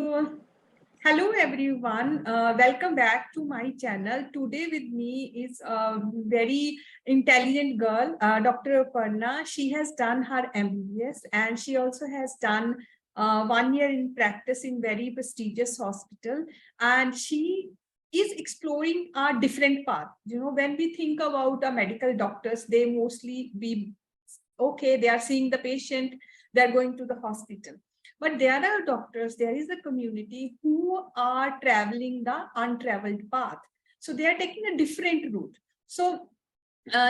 So, hello everyone. Welcome back to my channel. Today with me is a very intelligent girl, Dr. Aparna. She has done her MBBS and she also has done 1 year in practice in very prestigious hospital. And she is exploring a different path. When we think about medical doctors, they mostly be okay. They are seeing the patient. They are going to the hospital, but there are doctors, there is a community who are traveling the untraveled path. So they are taking a different route. So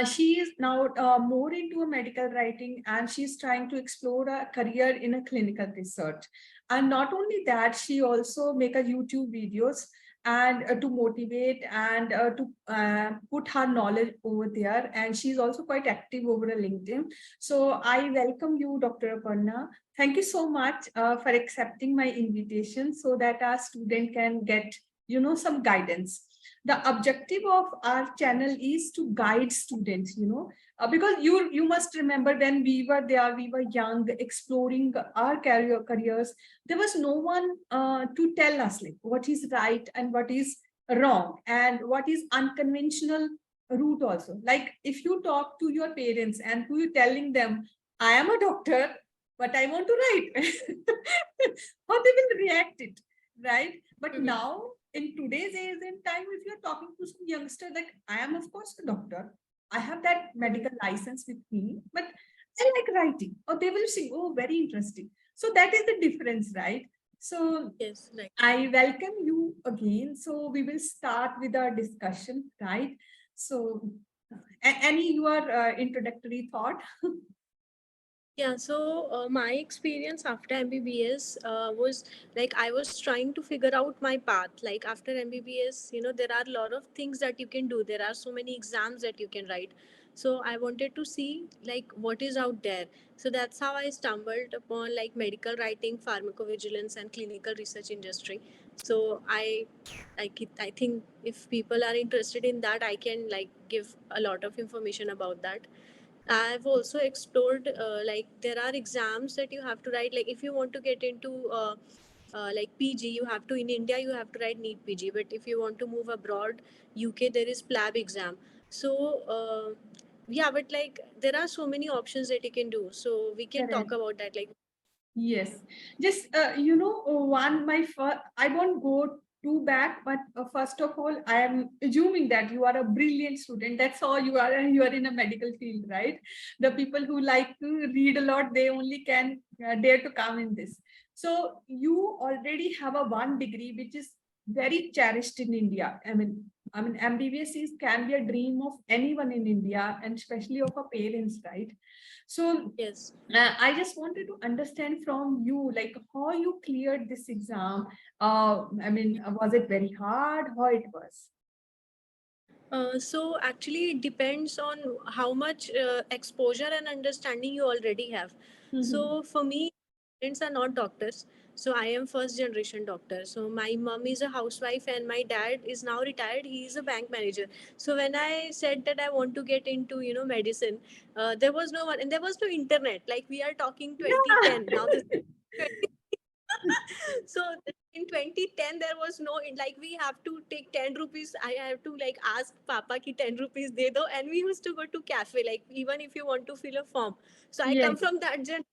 she is now more into a medical writing, and she's trying to explore a career in a clinical research. And not only that, she also make a YouTube videos and to motivate and to put her knowledge over there. And she's also quite active over a LinkedIn. So I welcome you, Dr. Aparna. Thank you so much for accepting my invitation so that our student can get, some guidance. The objective of our channel is to guide students, because you must remember when we were there, we were young, exploring our careers. There was no one to tell us like what is right and what is wrong and what is unconventional route also. Like if you talk to your parents and who you telling them, I am a doctor, but I want to write, how they will react it, right? But now in today's age and time, if you're talking to some youngster, like I am of course a doctor, I have that medical license with me, but I like writing, or they will say, oh, very interesting. So that is the difference, right? So Yes, right. I welcome you again. So we will start with our discussion, right? So any your introductory thought? Yeah, so my experience after MBBS was like I was trying to figure out my path. Like after MBBS, there are a lot of things that you can do. There are so many exams that you can write. So I wanted to see like what is out there. So that's how I stumbled upon like medical writing, pharmacovigilance, and clinical research industry. So I think if people are interested in that, I can like give a lot of information about that. I've also explored like there are exams that you have to write. Like if you want to get into like PG, you have to in India you have to write NEET PG. But if you want to move abroad, UK there is PLAB exam. So yeah, but like there are so many options that you can do. So we can talk Correct. about that. Like Yes, just one my first. I won't go too back, but first of all, I am assuming that you are a brilliant student. That's all you are. You are in a medical field, right? The people who like to read a lot, they only can dare to come in this. So you already have a one degree, which is very cherished in India. I mean, MBBS can be a dream of anyone in India, and especially of our parents, right? So yes. I just wanted to understand from you, like how you cleared this exam. Was it very hard? How it was? So actually, it depends on how much exposure and understanding you already have. Mhm. So for me, parents are not doctors. So I am first generation doctor. So my mom is a housewife and my dad is now retired. He is a bank manager. So when I said that I want to get into medicine, there was no one and there was no internet. Like we are talking Yeah. 2010 now. This so in 2010 there was no like we have to take 10 rupees. I have to like ask papa ki 10 rupees de do, and we used to go to cafe like even if you want to fill a form. So I come Yes. from that generation.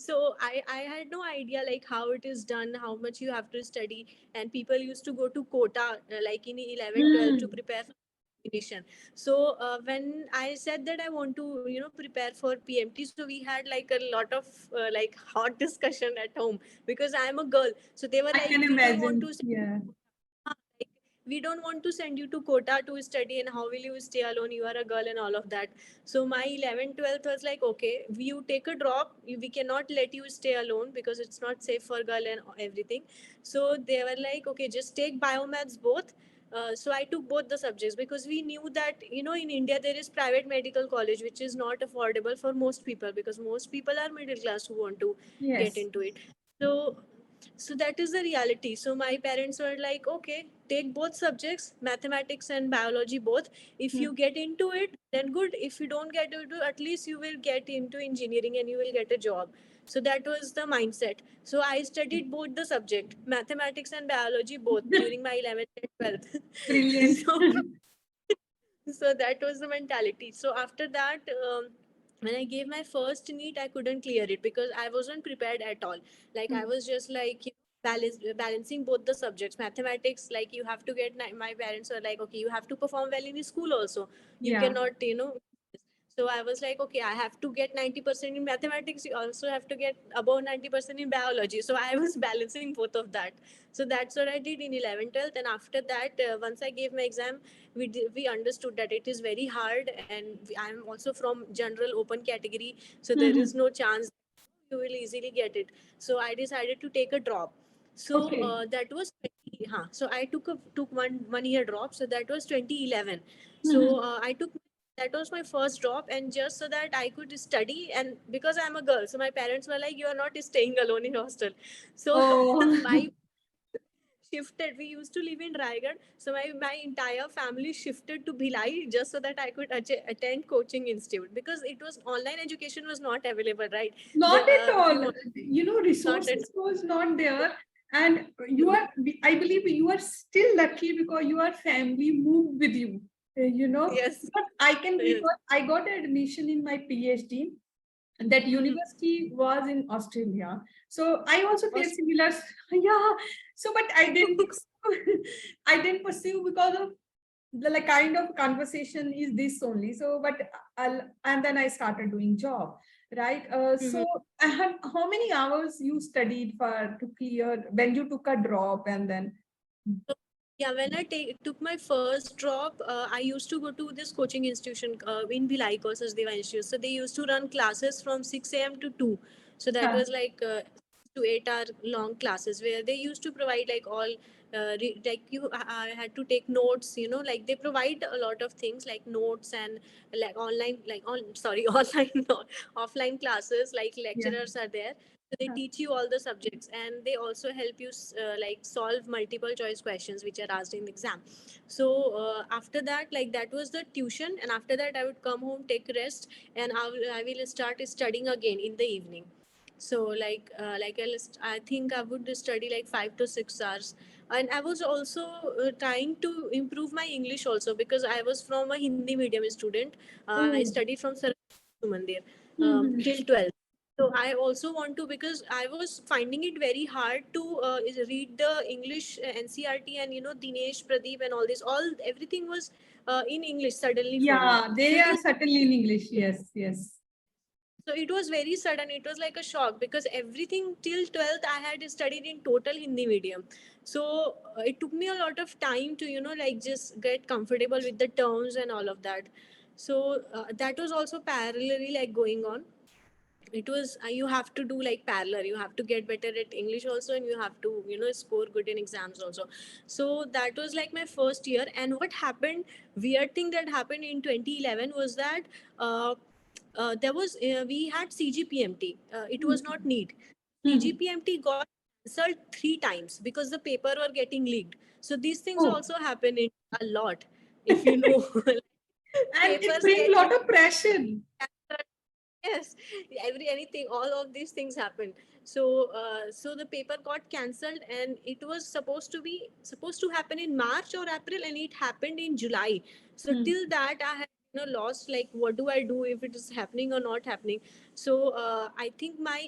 So I had no idea like how it is done, how much you have to study, and people used to go to quota like in 11, 12 to Hmm. prepare for examination. So when I said that I want to prepare for PMT, so we had like a lot of like hot discussion at home because I am a girl. So they were I like, can we don't want imagine. to Yeah. like, we don't want to send you to Kota to study, and how will you stay alone? You are a girl and all of that. So my 11th, 12th was like, okay, you take a drop. We cannot let you stay alone because it's not safe for girl and everything. So they were like, okay, just take biomaths both. So I took both the subjects because we knew that in India there is private medical college which is not affordable for most people because most people are middle class who want to get Yes. into it. So that is the reality. So my parents were like, okay, take both subjects, mathematics and biology both. If Hmm. you get into it, then good. If you don't get into it, at least you will get into engineering and you will get a job. So that was the mindset. So I studied both the subject, mathematics and biology, both during my 11th and 12th. Brilliant. So so that was the mentality. So after that, when I gave my first NEET, I couldn't clear it because I wasn't prepared at all. Like I was just like, balancing both the subjects. Mathematics, like you have to get my parents were like, okay, you have to perform well in school also. You Yeah. cannot, so I was like, okay, I have to get 90% in mathematics. You also have to get above 90% in biology. So I was balancing both of that. So that's what I did in 11th, 12th. And after that, once I gave my exam, we understood that it is very hard. And I'm also from general open category. So there is no chance you will easily get it. So I decided to take a drop. So Okay. that was 20, so I took one year drop. So that was 2011. So I took that was my first drop, and just so that I could study, and because I'm a girl, so my parents were like, you are not staying alone in hostel. So Oh. my shifted. We used to live in Raigad, so my entire family shifted to Bhilai just so that I could attend coaching institute, because it was online education was not available, right? Not at If you all. want, not at Resources was not there. And you are, I believe you are still lucky because your family moved with you. yes, But I can yes. recall I got admission in my PhD, and that university was in Australia. So I also faced similar, yeah. So, but I didn't pursue, I didn't pursue because of the like kind of conversation is this only. So, but and then I started doing job, right? So, how many hours you studied for to clear when you took a drop and then? Yeah, when I took my first drop, I used to go to this coaching institution in Bhilai courses Deva Institute. So they used to run classes from 6 a.m. to 2. So that Huh. was like to 8 hour long classes where they used to provide like all like you had to take notes, like they provide a lot of things like notes and like online, like on sorry, online, offline classes, like Yeah. lecturers are there. So they Huh. teach you all the subjects, and they also help you like solve multiple choice questions which are asked in the exam. So after that, like that was the tuition, and after that I would come home, take rest, and I will start studying again in the evening. So I think I would study like 5 to 6 hours. And I was also trying to improve my English also, because I was from a Hindi medium student. I Oh. studied from Sarabjit Mandir Mhm. till 12th. So I also want to, because I was finding it very hard to read the English NCRT, and Dinesh, Pradeep, and all this. Everything was in English suddenly for me. Yeah, So they it are was certainly in English. Yes, yes. so it was very sudden. It was like a shock, because everything till 12th I had studied in total Hindi medium. So it took me a lot of time to like just get comfortable with the terms and all of that. So that was also parallelly like going on. It was you have to do like parallel, you have to get better at English also, and you have to score good in exams also. So that was like my first year. And what happened, weird thing that happened in 2011 was that there was we had CGPMT. It was not need. Mhm. CGPMT got cancelled 3 times because the paper were getting leaked. So these things Oh, also happen in a lot, if you know. and it Papers brings a get lot of pressure. yes, anything, all of these things happened. So so the paper got cancelled, and it was supposed to happen in March or April, and it happened in July. So Hmm. till that I had lost, like what do I do if it is happening or not happening. So I think my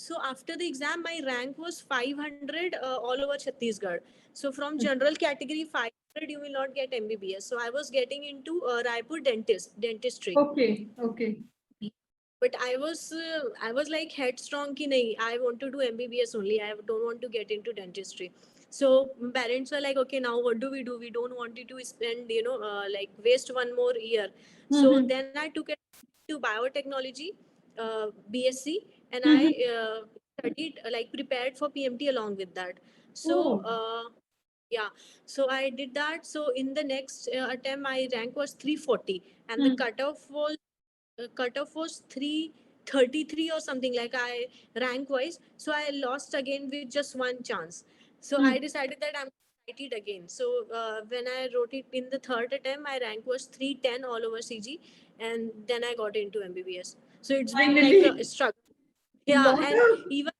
so after the exam my rank was 500 all over Chhattisgarh. So from general category 500 you will not get MBBS. So I was getting into Raipur dentistry. Okay, okay. But I was like headstrong ki nahi, I want to do MBBS only, I don't want to get into dentistry. So parents were like, okay, now what do? We don't want you to spend like waste one more year. So Mhm. then I took it to biotechnology, BSc, and I Mhm. studied like prepared for PMT along with that. So Oh. yeah, so I did that. So in the next attempt my rank was 340, and the Hmm. cutoff was 333 or something, like I rank wise. So I lost again with just one chance. So I Hmm. decided that I'm going to write it again. So when I wrote it in the third attempt, my rank was 310 all over CG, and then I got into MBBS. So it's been like a Finally. struggle. Yeah, Lot and of even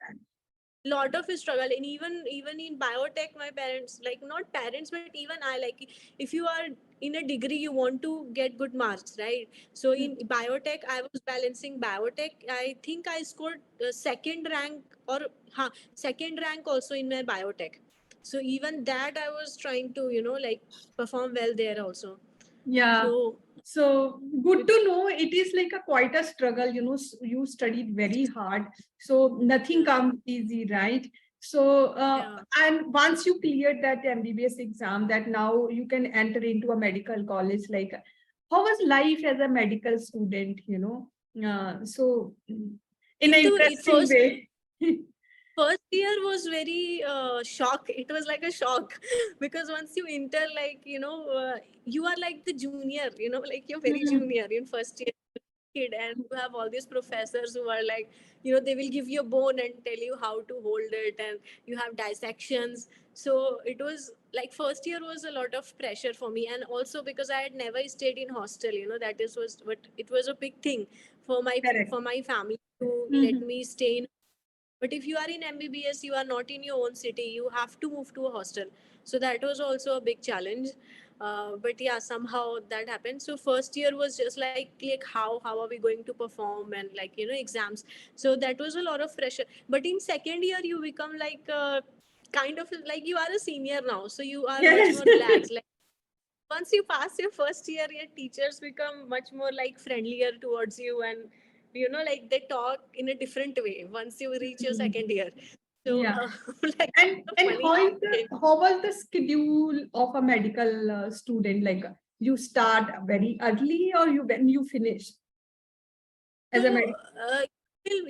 lot of struggle, and even in biotech, my parents, like not parents but even I, like if you are in a degree you want to get good marks, right? So in biotech I was balancing biotech. I think I scored second rank, or second rank also in my biotech. So even that I was trying to, like perform well there also. yeah. So So good it's, to know. It is like a quite a struggle. You studied very hard, so nothing yeah, comes easy, right? So yeah. and once you cleared that MBBS exam, that now you can enter into a medical college. Like, how was life as a medical student? So in an It interesting was way. first year was very shock. It was like a shock because once you enter, like you are like the junior, like you're very Mhm. junior in first year kid, and you have all these professors who are like, they will give you a bone and tell you how to hold it, and you have dissections. So it was like first year was a lot of pressure for me, and also because I had never stayed in hostel, that is was what it was a big thing for Correct. my family to let Mhm. me stay in. But if you are in MBBS, you are not in your own city. You have to move to a hostel. So that was also a big challenge. But yeah, somehow that happened. So first year was just like how are we going to perform, and like exams. So that was a lot of pressure. But in second year, you become like kind of like you are a senior now, so you are much Yes. more relaxed. Like once you pass your first year, your teachers become much more like friendlier towards you, and like they talk in a different way once you reach your second year. So Yeah. like And a and funny thing. how was the schedule of a medical student? Like, you start very early, or when you finish So as a medical?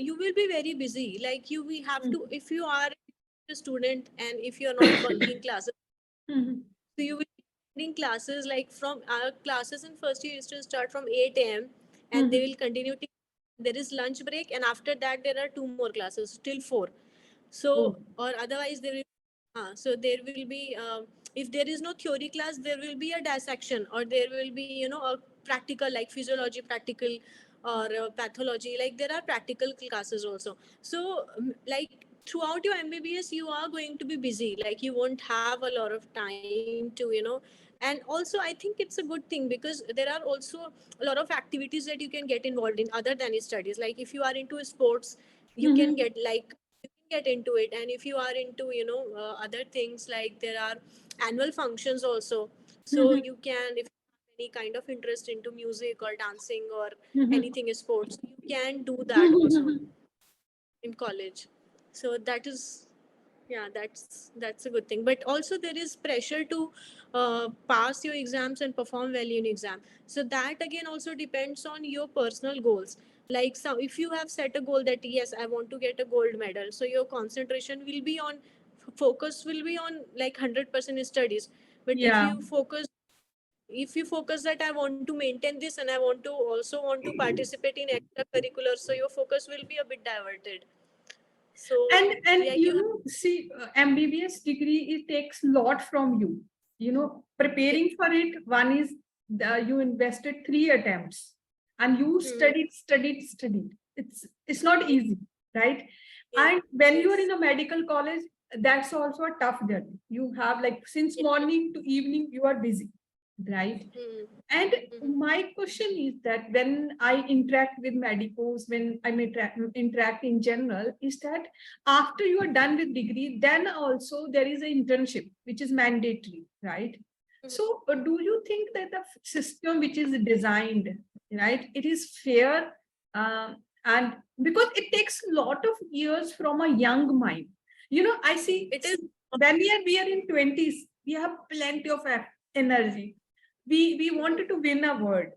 you will be very busy. Like we have to, Mhm. if you are a student and if you're not bunking classes, Mhm. so you will be attending classes like from our classes in first year used to start from 8 a.m. and they Mhm. will continue till there is lunch break, and after that there are two more classes till 4. So Oh. or otherwise there will so there will be if there is no theory class, there will be a dissection, or there will be a practical like physiology practical, or pathology, like there are practical classes also. So like throughout your MBBS you are going to be busy, like you won't have a lot of time to and also I think it's a good thing because there are also a lot of activities that you can get involved in other than studies. Like if you are into sports, you can Mhm. get like you can get into it, and if you are into other things, like there are annual functions also. So Mhm. you can, if you have any kind of interest into music or dancing or Mhm. anything is sports, you can do that also Mhm. in college. So that is, yeah, that's a good thing. But also there is pressure to pass your exams and perform well in exam. So that again also depends on your personal goals. Like, so if you have set a goal that yes, I want to get a gold medal, so your concentration will be on, focus will be on like 100% studies. But Yeah. if you focus that I want to maintain this and I want to also want to participate in extracurriculars, so your focus will be a bit diverted. So And like you have, see, MBBS degree, it takes lot from you. yeah. Preparing for it. One is you invested 3 attempts, and you Hmm. studied. It's not Yes, easy, right? yes, And when you are in yes, a medical college, that's also a tough journey. You have, like, since yes. morning to evening, you are busy, right? Hmm. And Hmm. my question is that when I interact with medicos, when I interact in general, is that after you are done with degree, then also there is an internship, which is mandatory, right? Hmm. So, do you think that the system which is designed, right, it is fair? And because it takes a lot of years from a young mind. I see, It is. when we are in 20s, we have plenty of energy. We Mhm. wanted to win a world,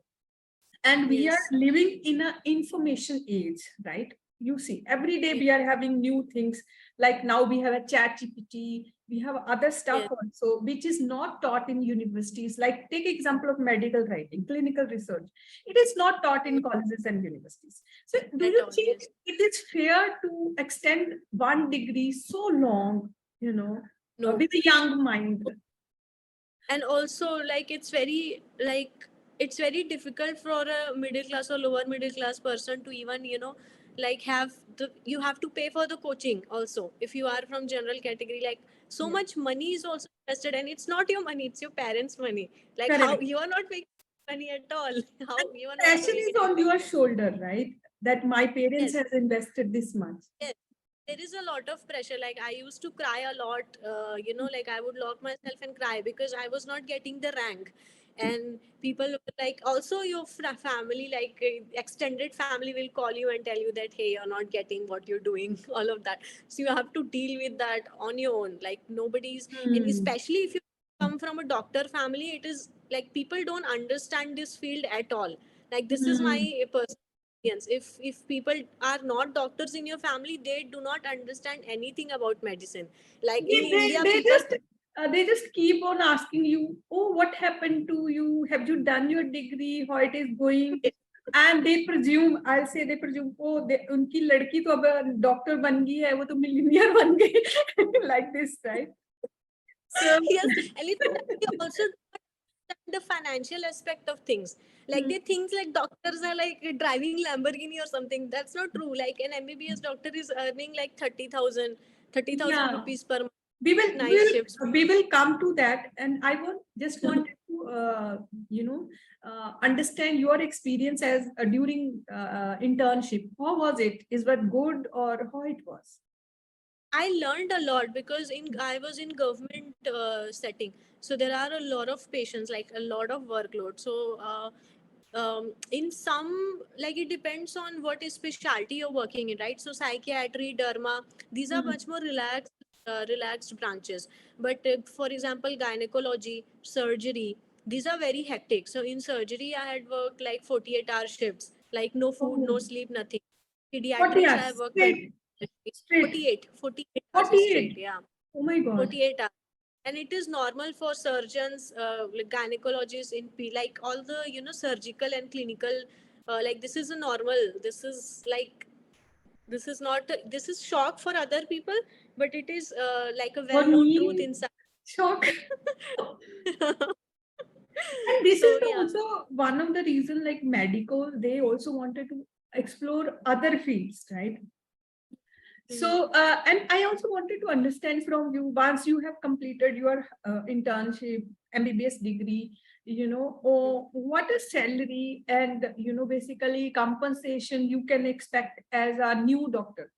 and we are Yes, living in an information age, right? You see, every day yes, we are having new things. Like, now we have a chat gpt, we have other stuff yes, also, which is not taught in universities. Like, take example of medical writing, clinical research. It is not taught mm, in colleges and universities. So do at you all. think Yes, it is fair to extend one degree so long, no. with a young mind? And also like it's very difficult for a middle class or lower middle class person to even like you have to pay for the coaching also. If you are from general category, like so Yeah. much money is also invested, and it's not your money, it's your parents' money. Like how Correct. you are not making money at all. How And you are not passion doing is on anything. your shoulder, right? That my parents Yes. has invested this much. Yes, there is a lot of pressure. Like I used to cry a lot, like I would lock myself and cry because I was not getting the rank. And people were like, also your family, like extended family, will call you and tell you that, hey, you're not getting what you're doing, all of that. So you have to deal with that on your own. Like nobody's, and Hmm. especially if you come from a doctor family, it is like people don't understand this field at all. Like this is my Hmm. personal experience. If people are not doctors in your family, they do not understand anything about medicine. Like in India, people. They just keep on asking you, oh, what happened to you? Have you done your degree? How it is going? And they presume, I'll say they presume, oh, उनकी लड़की तो अब doctor बन गई है, वो तो millionaire बन गई, like this, right? So, Yes, and it's they also the financial aspect of things. Like they think like doctors are like driving Lamborghini or something. That's not true. Like an MBBS doctor is earning like 30,000, 30,000 yeah, rupees per month, we will we night shifts. will we will come to that, and I want just wanted to you know understand your experience as during internship. How was it? Is that good or how it was? I learned a lot because in I was in government setting, so there are a lot of patients, like a lot of workload. So in some, like it depends on what is specialty you're working in, right? So psychiatry, derma, these are Hmm. much more relaxed branches. But for example, gynecology, surgery, these are very hectic. So in surgery, I had worked like 48-hour shifts, like no food, Oh, no sleep, nothing. 40 Pediatrics, I hours have worked 20. straight, straight, 48 hours straight, 48. yeah. Oh my God. 48 hours. And it is normal for surgeons, like gynecologists in like all the, surgical and clinical, like this is a normal, this is like, this is not, this is shock for other people, but it is like a For well-known truth me, inside. shock. And this is So yeah. also one of the reason, like medical, they also wanted to explore other fields, right? Mhm. So, and I also wanted to understand from you, once you have completed your internship, MBBS degree, what is salary and, basically compensation you can expect as a new doctor?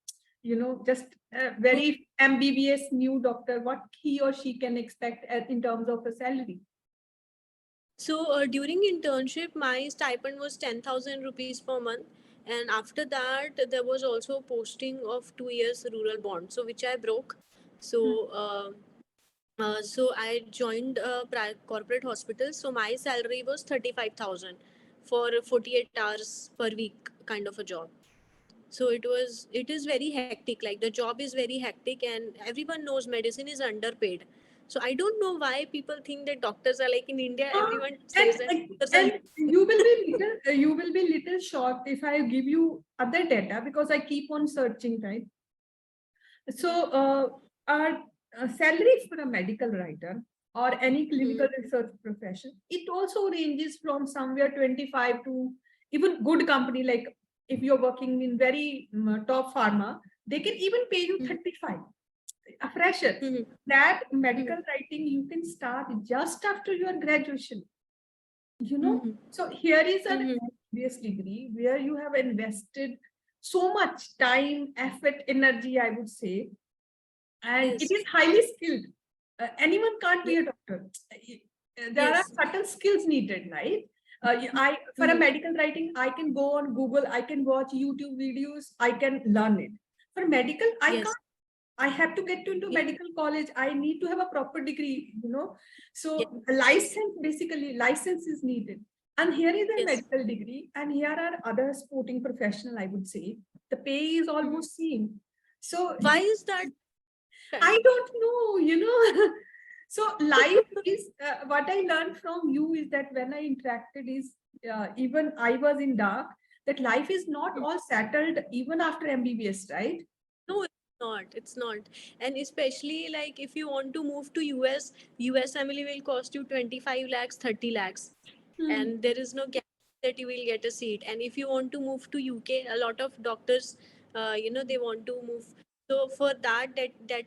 Just a very MBBS new doctor, what he or she can expect in terms of a salary? So during internship, my stipend was 10,000 rupees per month, and after that, there was also posting of 2 years rural bond, so which I broke. So so I joined a corporate hospital. So my salary was 35,000 for 48 hours per week kind of a job. So it is very hectic. Like the job is very hectic, and everyone knows medicine is underpaid. So I don't know why people think that doctors are like in India. Uh, Everyone and says that doctors are. and you will be little shocked if I give you other data because I keep on searching, right? So our salary for a medical writer or any clinical Mhm, research profession, it also ranges from somewhere 25 to even good company, like if you're working in very top pharma, they can even pay you mhm, 35. A fresher, mhm, that medical mhm, writing you can start just after your graduation. mhm, So here is an mhm. MBBS degree where you have invested so much time, effort, energy, I would say, and it Yes. is highly skilled. Anyone can't be Yes. a doctor. There are Yes. certain skills needed, right? I for a Mhm. medical writing, I can go on Google, I can watch YouTube videos, I can learn it. For medical, I Yes. can't. I have to get into Yes. medical college. I need to have a proper degree. Yes. So a license, basically, license is needed. And here is a Yes. medical degree, and here are other sporting professional, I would say. The pay is Mhm. almost same. So Why is that I trend? don't know. So life is what I learned from you is that when I interacted is even I was in dark, that life is not all settled even after MBBS, right? No, it's not. It's not. And especially like if you want to move to US, US family will cost you 25 lakhs, 30 lakhs. Hmm. And there is no guarantee that you will get a seat. And if you want to move to UK, a lot of doctors, they want to move. So for that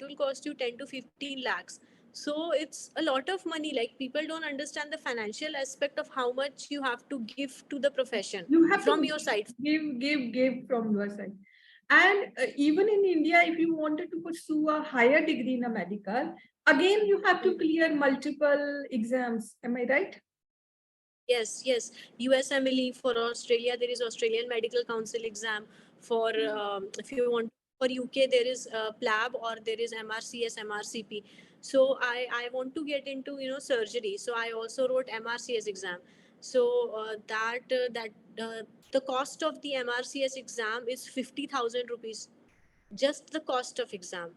will cost you 10 to 15 lakhs. So it's a lot of money. Like, people don't understand the financial aspect of how much you have to give to the profession You have from to your side. give from your side. And even in India, if you wanted to pursue a higher degree in a medical, again you have to clear multiple exams. Am I right? Yes, yes. USMLE for Australia, there is Australian Medical Council exam. For if you want, for UK, there is PLAB, or there is MRCS, MRCP. So I want to get into surgery. So I also wrote MRCS exam. So the cost of the MRCS exam is 50,000 rupees, just the cost of exam.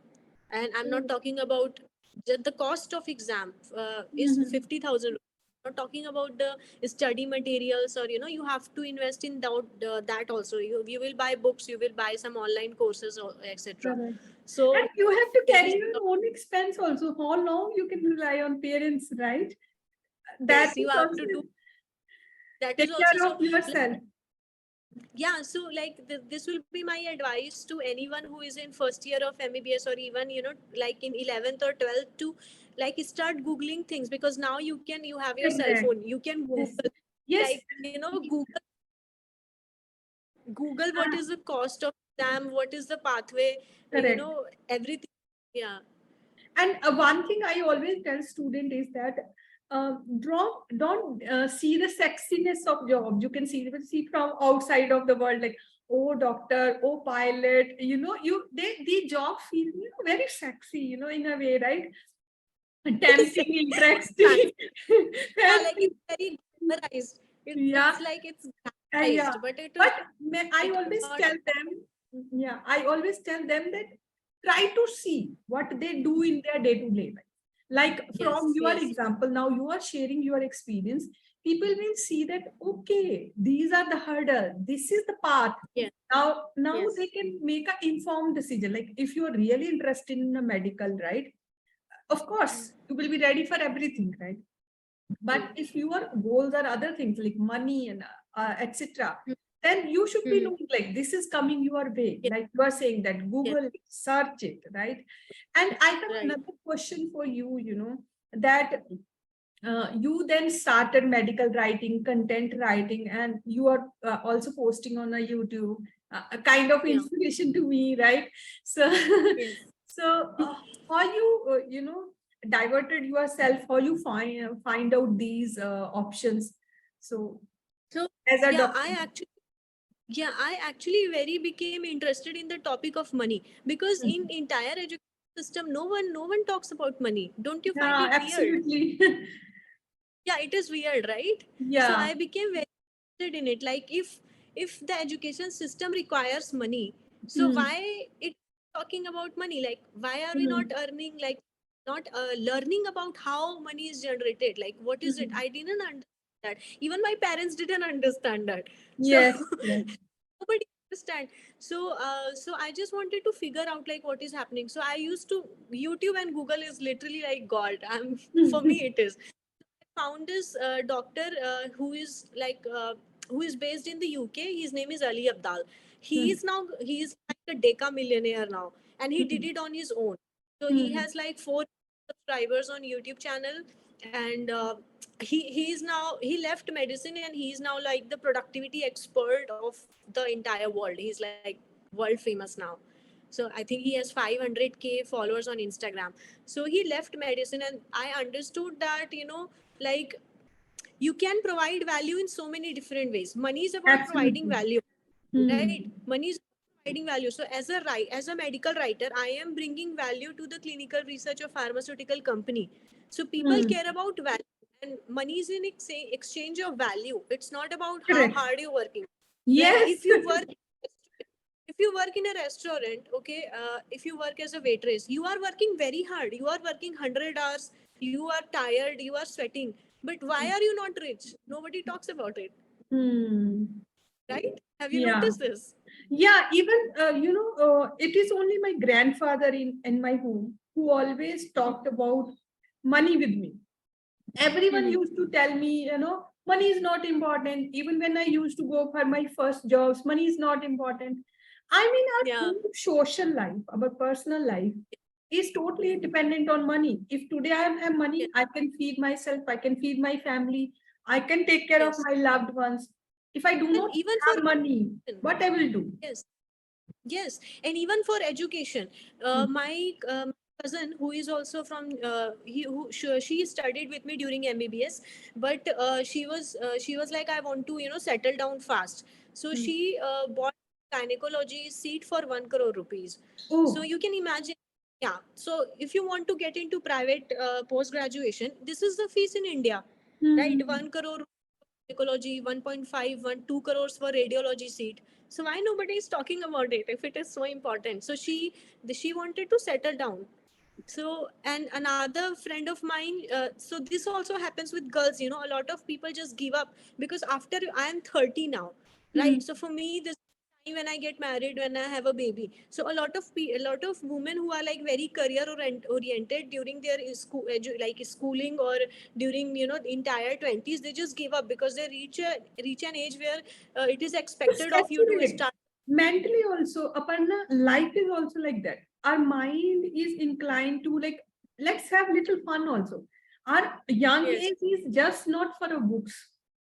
And I'm not talking about just the cost of exam is Mhm. 50,000. Not talking about the study materials, or you have to invest in that also. You will buy books, you will buy some online courses, or etc. Correct. So And you have to there carry is, your own expense also. How long you can rely on parents, right? That yes, you is have to also do that is take also. care So of yourself. yeah, so like this will be my advice to anyone who is in first year of MBBS, or even like in 11th or 12th, to like start googling things, because now you have your cell Correct. phone, you can Yes. google, Yes. like google what Ah, is the cost of exam, what is the pathway, correct. everything. Yeah. And one thing I always tell student is that don't see the sexiness of job. You can see from outside of the world, like, oh doctor, oh pilot. The job feels very sexy. In a way, right? Tempting, interesting. Fancy. Yeah, And like it's very glamorized. yeah, It's like it's yeah. glamorized, but But I it is always not. tell them, yeah, I always tell them that try to see what they do in their day-to-day life. Like from Yes, your yes, example, now you are sharing your experience. People will see that, okay, these are the hurdle. This is the path. yes, Now yes. they can make an informed decision. Like if you are really interested in a medical, right? Of course, you will be ready for everything, right? But Mm. if your goals are other things like money and etc., then you should be Mm. knowing like this is coming your way. Yes, Like you are saying that yes, Google, search it, right? And I have right. another question for you. That you then started medical writing, content writing, and you are also posting on a YouTube, a kind of Yeah, inspiration to me, right? So, yes. so how you diverted yourself, how you find out these options. So, So as a yeah, doctor. I actually very became interested in the topic of money, because in Mhm. entire education system, no one talks about money. Don't you find Yeah, it weird? absolutely. Yeah, it is weird, right? So Yeah. I became very interested in it. Like, if the education system requires money, so Hmm. why it talking about money? Like, why are we not Hmm. earning, like, not learning about how money is generated? Like, what is it? Hmm. I didn't understand that. Even my parents didn't understand that. So Yes. Yes. nobody understand. So I just wanted to figure out like what is happening. So I used to YouTube and Google is literally like God. For me it is. Found this doctor who is based in the UK. His name is Ali Abdal. Hmm. He is like a Deca millionaire now, and he did Hmm. it on his own. So he Hmm. has like 4 subscribers on YouTube channel, and he left medicine, and he is now like the productivity expert of the entire world. He's like world famous now. So I think he has 500K followers on Instagram. So he left medicine, and I understood that like, you can provide value in so many different ways. Money is about providing Absolutely. value, right? Hmm. Money is providing value. So as a medical writer, I am bringing value to the clinical research of pharmaceutical company. So people Hmm. care about value, and money is in exchange of value. It's not about how Correct. hard you're working. Like, Yes. if you work in a restaurant, okay, if you work as a waitress, you are working very hard, you are working 100 hours, you are tired, you are sweating, but why are you not rich? Nobody talks about it, Hmm. right? Have you Yeah. noticed this? Yeah. Even, it is only my grandfather in my home who always talked about money with me. Everyone Mhm. used to tell me, money is not important. Even when I used to go for my first jobs, money is not important. I mean, our Yeah. whole social life, our personal life is totally dependent on money. If today I have Yeah. money, I can feed myself, I can feed my family, I can take care of Yes. my loved ones. If I do not Even for have money, education. what I will do? Yes. Yes, and even for education, Hmm. my cousin who is also from she studied with me during MBBS, but she was like, I want to settle down fast, so Hmm. she bought gynecology seat for 1 crore rupees. So Oh. you can imagine. Yeah, so if you want to get into private post graduation, this is the fees in India, right? Hmm. 1 crore gynecology, 1.5, 2 crores for radiology seat. So why nobody is talking about it if it is so important? So she wanted to settle down. So, and another friend of mine, so this also happens with girls, a lot of people just give up because after I am 30 now, Hmm. right? So for me, this time when I get married, when I have a baby, so a lot of women who are like very career oriented during their like schooling or during the entire 20s, they just give up because they reach an age where it is To expected of you to saturate start. mentally also. Aparna, life is also like that. Our mind is inclined to like, let's have little fun also. Our young Yes, age is just not for a books,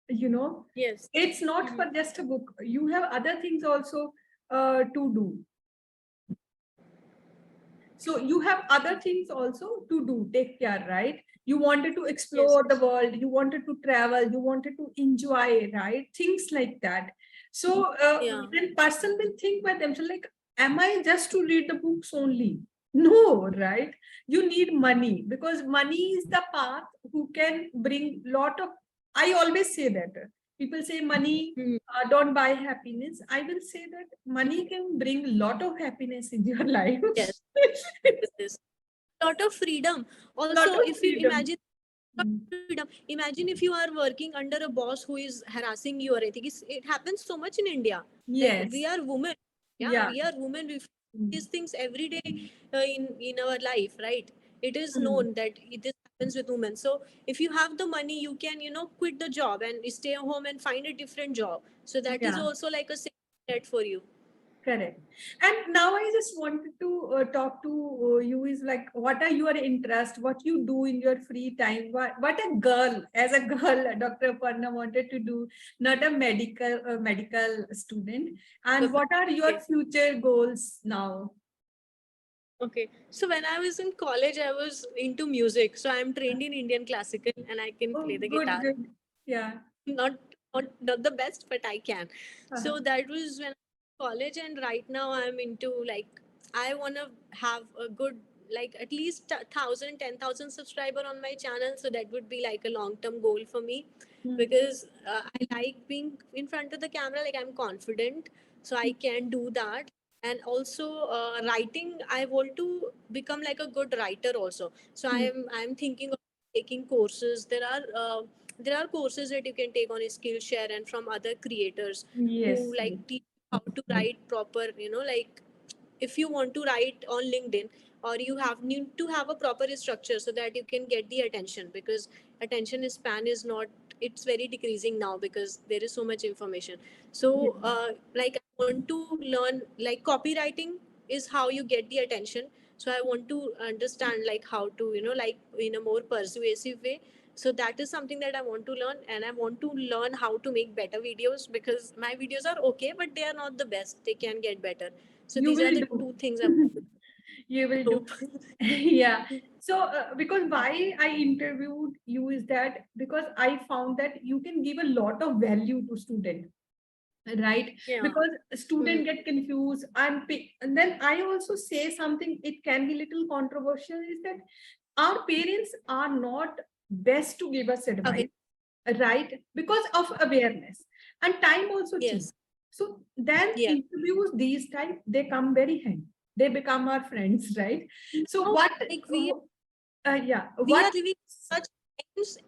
you know. yes. It's not Mhm. for just a book. You have other things also to do. So you have other things also to do, take care, right? You wanted to Yes, explore the world, you wanted to travel, you wanted to enjoy, right? Things like that. So yeah. then person will think by themselves like, am I just to read the books only? No, right? You need money, because money is the path who can bring lot of, I always say that people say money Mhm. don't buy happiness. I will say that money can bring a lot of happiness in your life. Yes, this is lot of freedom. Lot Also, of if you freedom. imagine Mm. freedom, imagine if you are working under a boss who is harassing you or anything. It happens so much in India. Like we Yes. are women, yeah, Yeah. we are women. We face Mm. these things every day in our life, right? It is Mm. known that this happens with women. So if you have the money, you can quit the job and stay home and find a different job. So that is Yeah. also like a safety net for you. Correct. And now I just wanted to talk to you is like, what are your interests? What you do in your free time? What a girl, as a girl, Dr. Aparna wanted to do, not a medical student. And what are your Okay. future goals now? Okay. So when I was in college, I was into music. So I'm trained in Indian classical and I can Oh, play the good, guitar. good. Yeah. Not not the best, but I can. Uh-huh. So that was when I was in college, and right now I'm into like I wanna have a good like at least 1,000, 10,000 subscriber on my channel. So that would be like a long term goal for me Mm. because I like being in front of the camera. Like I'm confident, so I can do that. And also writing, I want to become like a good writer also. So Mm. I'm thinking of taking courses. There are courses that you can take on Skillshare and from other creators who Yes. like Yes. teach you how to write proper, like if you want to write on LinkedIn, or you have need to have a proper structure so that you can get the attention, because attention span is not, it's very decreasing now because there is so much information. Yeah. So like I want to learn like copywriting is how you get the attention. So I want to understand like how to like in a more persuasive way. So that is something that I want to learn, and I want to learn how to make better videos because my videos are okay, but they are not the best. They can get better. So You these are will the two things I do. You will do. hope. Yeah. So because why I interviewed you is that because I found that you can give a lot of value to student, right? Yeah. Because Hmm. student get confused and pick, and then I also say something, it can be little controversial, is that our parents are not best to give us Okay. advice, right? Because of awareness, and time also change. Yes. So then Yeah. interviews these type, they come very handy, they become our friends, right? So Now, what like yeah, we what are living such times.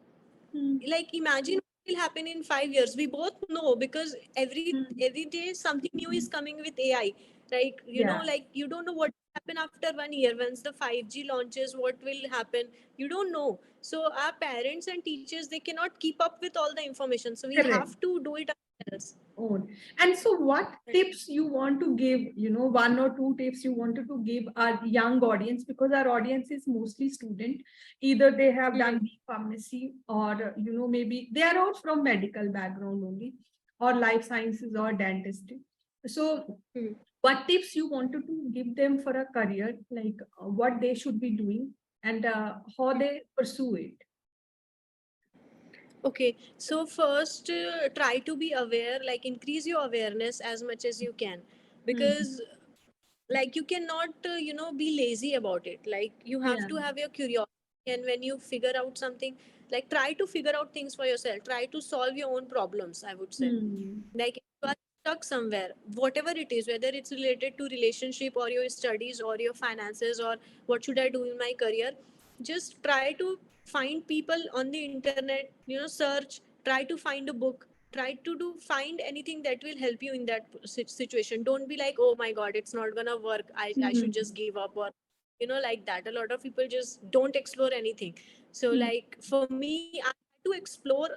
Hmm. Like imagine what will happen in 5 years. We both know because Hmm. every day something new is coming with AI. Like Yeah. like you don't know what happen after 1 year? Once the 5G launches, what will happen? You don't know. So our parents and teachers, they cannot keep up with all the information. So we Correct. have to do it ourselves. Own. And so what tips you want to give, one or two tips you wanted to give our young audience, because our audience is mostly student, either they have done pharmacy or, maybe they are all from medical background only, or life sciences or dentistry. So what tips you wanted to give them for a career, like what they should be doing and how they pursue it? Okay, so first, try to be aware, like increase your awareness as much as you can, Hmm. because like you cannot, be lazy about it. Like you have Yeah. to have your curiosity, and when you figure out something, like try to figure out things for yourself. Try to solve your own problems, I would say. Hmm. Like if you are stuck somewhere, whatever it is, whether it's related to relationship or your studies or your finances or what should I do in my career, just try to find people on the internet, search, try to find a book, try to find anything that will help you in that situation. Don't be like, oh my god, it's not gonna work, I should Hmm. just give up, or like that. A lot of people just don't explore anything. So Hmm. like for me, I had to explore.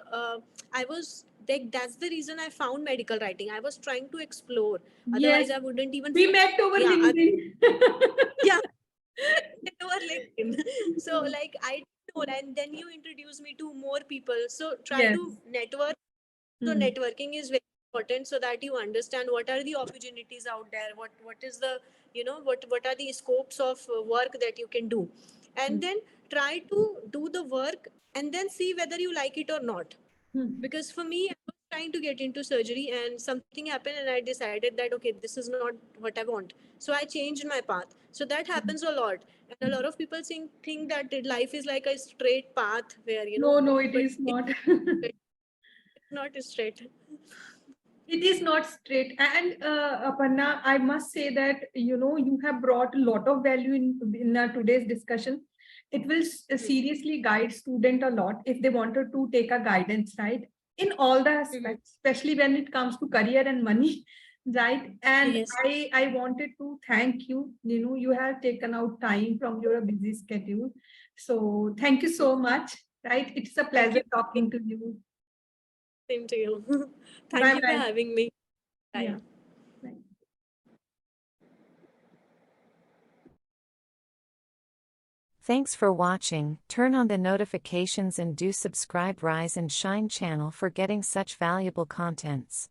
I was like, that's the reason I found medical writing. I was trying to explore, Yes, otherwise I wouldn't even we met over yeah LinkedIn. yeah, over LinkedIn. So like I know, and then you introduce me to more people. So try Yes. to network. So Hmm. networking is very important, so that you understand what are the opportunities out there, what is the, what are the scopes of work that you can do, Hmm. and then try to do the work and then see whether you like it or not. Hmm. Because for me, I was trying to get into surgery and something happened and I decided that okay, this is not what I want, so I changed my path. So that happens a lot, and a lot of people think that life is like a straight path where No, no, it but is not. it's not straight. It is not straight. And Aparna, I must say that you have brought a lot of value in today's discussion. It will seriously guide student a lot if they wanted to take a guidance, right? In all the Mhm. aspects, especially when it comes to career and money, right? And Yes. I wanted to thank you. You have taken out time from your busy schedule. So thank you so much. Right? It's a Thank pleasure you. talking to you. Same to you. Thank Bye you for bye. having me. Yeah. Time. Bye. Thanks for watching. Turn on the notifications and do subscribe Rise and Shine channel for getting such valuable contents.